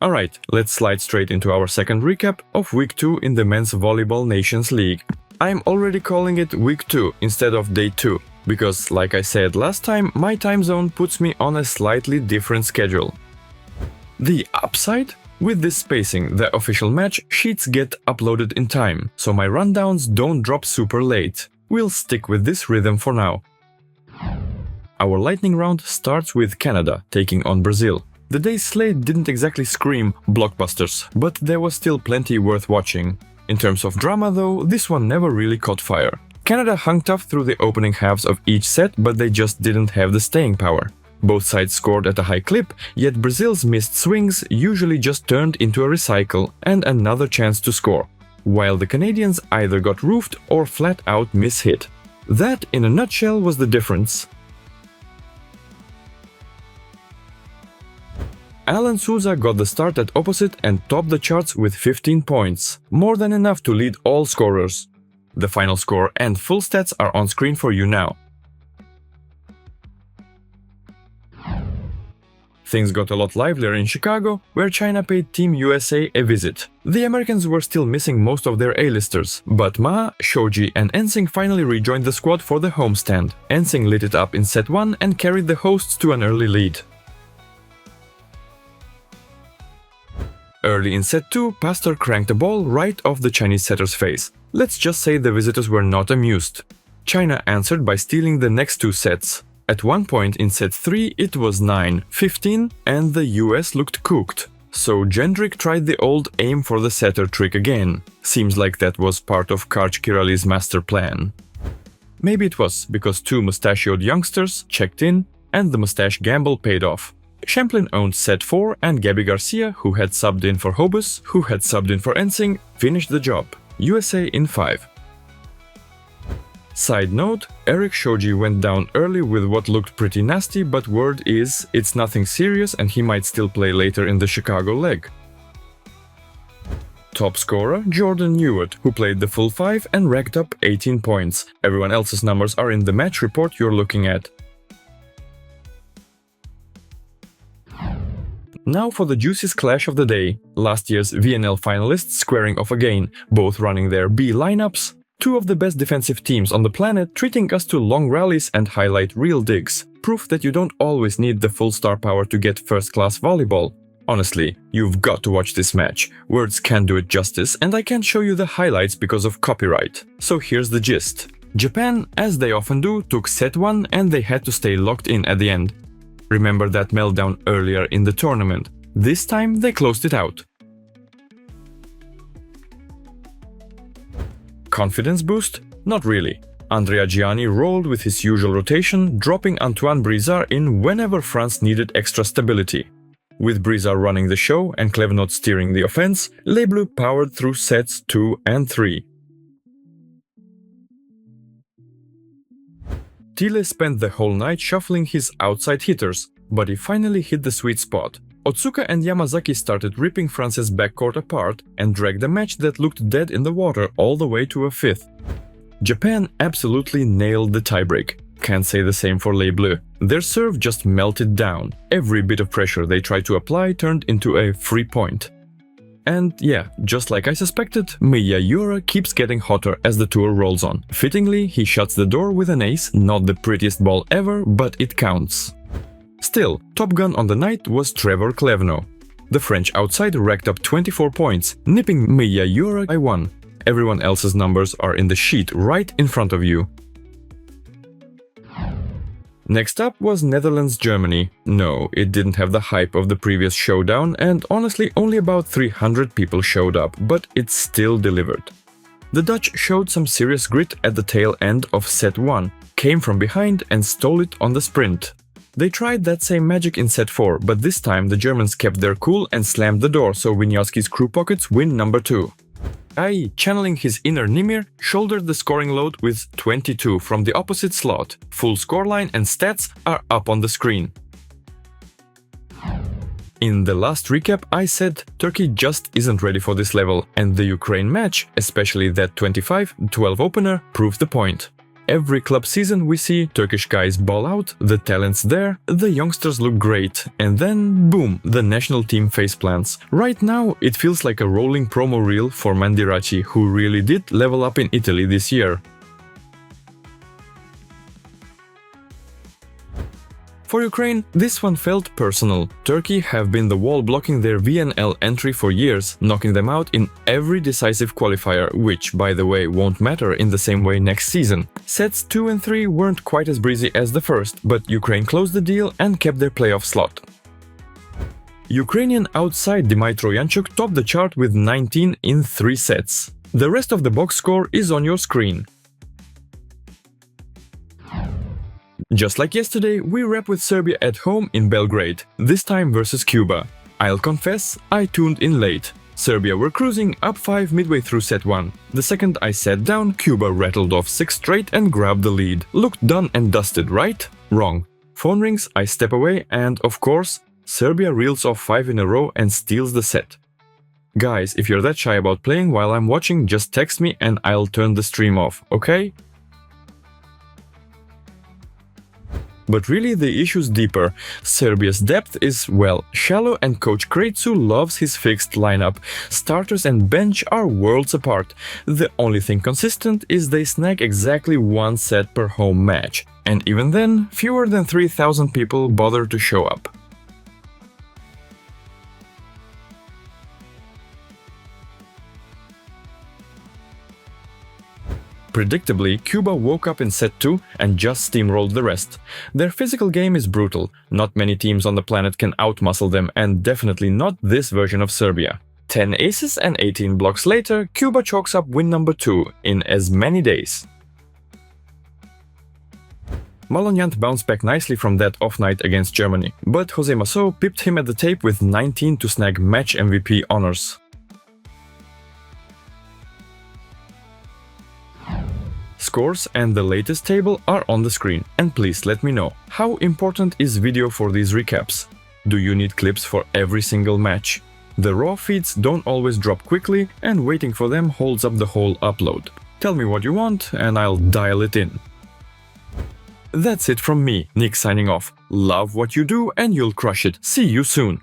Alright, let's slide straight into our second recap of Week 2 in the Men's Volleyball Nations League. I'm already calling it Week 2 instead of Day 2, because like I said last time, my time zone puts me on a slightly different schedule. The upside? With this spacing, the official match sheets get uploaded in time, so my rundowns don't drop super late. We'll stick with this rhythm for now. Our lightning round starts with Canada taking on Brazil. The day's slate didn't exactly scream blockbusters, but there was still plenty worth watching. In terms of drama though, this one never really caught fire. Canada hung tough through the opening halves of each set, but they just didn't have the staying power. Both sides scored at a high clip, yet Brazil's missed swings usually just turned into a recycle and another chance to score, while the Canadians either got roofed or flat out mishit. That, in a nutshell, was the difference. Alan Souza got the start at opposite and topped the charts with 15 points, more than enough to lead all scorers. The final score and full stats are on screen for you now. Things got a lot livelier in Chicago, where China paid Team USA a visit. The Americans were still missing most of their A-listers, but Ma, Shoji and Ensing finally rejoined the squad for the homestand. Ensing lit it up in set 1 and carried the hosts to an early lead. Early in set 2, Pastor cranked a ball right off the Chinese setter's face. Let's just say the visitors were not amused. China answered by stealing the next 2 sets. At one point in set 3 it was 9-15 and the US looked cooked. So Jendrik tried the old aim for the setter trick again. Seems like that was part of Karch Kirali's master plan. Maybe it was, because 2 mustachioed youngsters checked in and the mustache gamble paid off. Champlin owned set 4 and Gabby Garcia, who had subbed in for Hobus, who had subbed in for Ensing, finished the job. USA in 5. Side note, Eric Shoji went down early with what looked pretty nasty, but word is it's nothing serious and he might still play later in the Chicago leg. Top scorer Jordan Ewert, who played the full 5 and racked up 18 points. Everyone else's numbers are in the match report you're looking at. Now for the juiciest clash of the day. Last year's VNL finalists squaring off again, both running their B lineups. 2 of the best defensive teams on the planet treating us to long rallies and highlight real digs. Proof that you don't always need the full star power to get first-class volleyball. Honestly, you've got to watch this match. Words can't do it justice and I can't show you the highlights because of copyright. So here's the gist. Japan, as they often do, took set 1 and they had to stay locked in at the end. Remember that meltdown earlier in the tournament. This time they closed it out. Confidence boost? Not really. Andrea Gianni rolled with his usual rotation, dropping Antoine Brizard in whenever France needed extra stability. With Brizard running the show and Clevenot steering the offense, Les Bleus powered through sets 2 and 3. Thiele spent the whole night shuffling his outside hitters, but he finally hit the sweet spot. Otsuka and Yamazaki started ripping France's backcourt apart and dragged a match that looked dead in the water all the way to a 5th. Japan absolutely nailed the tiebreak. Can't say the same for Les Bleus. Their serve just melted down. Every bit of pressure they tried to apply turned into a free point. And yeah, just like I suspected, Miyayura keeps getting hotter as the tour rolls on. Fittingly, he shuts the door with an ace, not the prettiest ball ever, but it counts. Still, top gun on the night was Trevor Clevenot. The French outside racked up 24 points, nipping Miyayura by 1. Everyone else's numbers are in the sheet right in front of you. Next up was Netherlands-Germany. No, it didn't have the hype of the previous showdown and honestly only about 300 people showed up, but it still delivered. The Dutch showed some serious grit at the tail end of set 1, came from behind and stole it on the sprint. They tried that same magic in set 4, but this time the Germans kept their cool and slammed the door, so Wieniawski's crew pockets win number 2. Ai, channeling his inner Nimir, shouldered the scoring load with 22 from the opposite slot. Full scoreline and stats are up on the screen. In the last recap I said Turkey just isn't ready for this level, and the Ukraine match, especially that 25-12 opener, proved the point. Every club season we see Turkish guys ball out, the talent's there, the youngsters look great, and then boom, the national team faceplants. Right now it feels like a rolling promo reel for Mandiraci, who really did level up in Italy this year. For Ukraine, this one felt personal. Turkey have been the wall blocking their VNL entry for years, knocking them out in every decisive qualifier, which, by the way, won't matter in the same way next season. Sets 2 and 3 weren't quite as breezy as the first, but Ukraine closed the deal and kept their playoff slot. Ukrainian outside Dmytro Yanchuk topped the chart with 19 in 3 sets. The rest of the box score is on your screen. Just like yesterday, we wrap with Serbia at home in Belgrade, this time versus Cuba. I'll confess, I tuned in late. Serbia were cruising up 5 midway through set 1. The second I sat down, Cuba rattled off 6 straight and grabbed the lead. Looked done and dusted, right? Wrong. Phone rings, I step away and, of course, Serbia reels off 5 in a row and steals the set. Guys, if you're that shy about playing while I'm watching, just text me and I'll turn the stream off, okay? But really the issue's deeper. Serbia's depth is, well, shallow and coach Kretsu loves his fixed lineup. Starters and bench are worlds apart. The only thing consistent is they snag exactly 1 set per home match. And even then, fewer than 3,000 people bother to show up. Predictably, Cuba woke up in set 2 and just steamrolled the rest. Their physical game is brutal, not many teams on the planet can outmuscle them, and definitely not this version of Serbia. 10 aces and 18 blocks later, Cuba chalks up win number 2 in as many days. Malonyant bounced back nicely from that off night against Germany, but Jose Masso pipped him at the tape with 19 to snag match MVP honors. Scores and the latest table are on the screen, and please let me know, how important is video for these recaps? Do you need clips for every single match? The raw feeds don't always drop quickly, and waiting for them holds up the whole upload. Tell me what you want and I'll dial it in. That's it from me, Nick signing off. Love what you do and you'll crush it. See you soon!